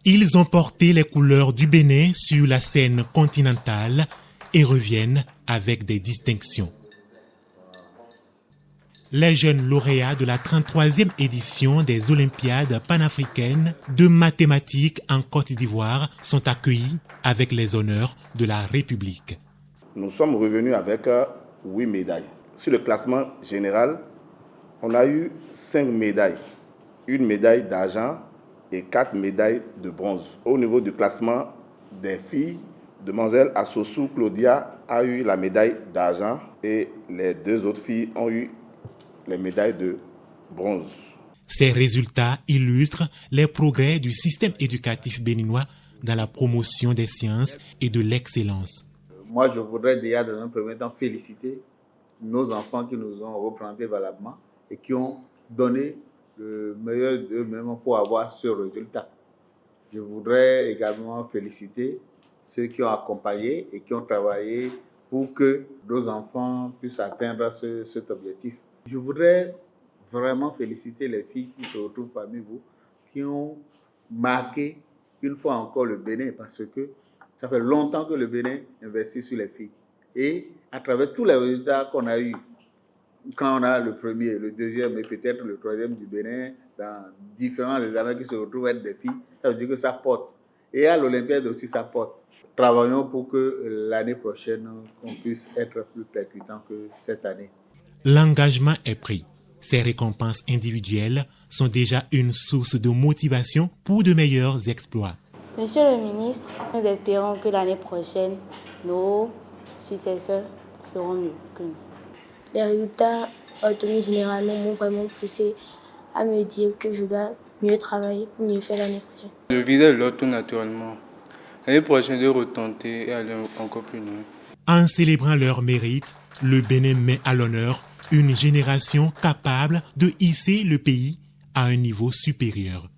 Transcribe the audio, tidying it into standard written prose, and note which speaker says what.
Speaker 1: Ils ont porté les couleurs du Bénin sur la scène continentale et reviennent avec des distinctions. Les jeunes lauréats de la 33e édition des Olympiades panafricaines de mathématiques en Côte d'Ivoire sont accueillis avec les honneurs de la République.
Speaker 2: Nous sommes revenus avec 8 médailles. Sur le classement général, on a eu 5 médailles. Une médaille d'argent et 4 médailles de bronze. Au niveau du classement des filles, demoiselle Assossou Claudia a eu la médaille d'argent et les 2 autres filles ont eu les médailles de bronze.
Speaker 1: Ces résultats illustrent les progrès du système éducatif béninois dans la promotion des sciences et de l'excellence.
Speaker 3: Moi, je voudrais déjà dans un premier temps féliciter nos enfants qui nous ont représentés valablement et qui ont donné le meilleur d'eux-mêmes pour avoir ce résultat. Je voudrais également féliciter ceux qui ont accompagné et qui ont travaillé pour que nos enfants puissent atteindre cet objectif. Je voudrais vraiment féliciter les filles qui se retrouvent parmi vous, qui ont marqué une fois encore le Bénin, parce que ça fait longtemps que le Bénin investit sur les filles. Et à travers tous les résultats qu'on a eus, quand on a le premier, le deuxième et peut-être le troisième du Bénin, dans différents examens qui se retrouvent être des filles, ça veut dire que ça porte. Et à l'Olympiade aussi, ça porte. Travaillons pour que l'année prochaine, on puisse être plus percutant que cette année.
Speaker 1: L'engagement est pris. Ces récompenses individuelles sont déjà une source de motivation pour de meilleurs exploits.
Speaker 4: Monsieur le ministre, nous espérons que l'année prochaine, nos successeurs feront mieux que nous.
Speaker 5: Les résultats obtenus généralement m'ont vraiment poussé à me dire que je dois mieux travailler pour mieux faire l'année prochaine.
Speaker 6: Je visais l'autre tout naturellement. L'année prochaine, de retenter et aller encore plus loin.
Speaker 1: En célébrant leur mérite, le Bénin met à l'honneur une génération capable de hisser le pays à un niveau supérieur.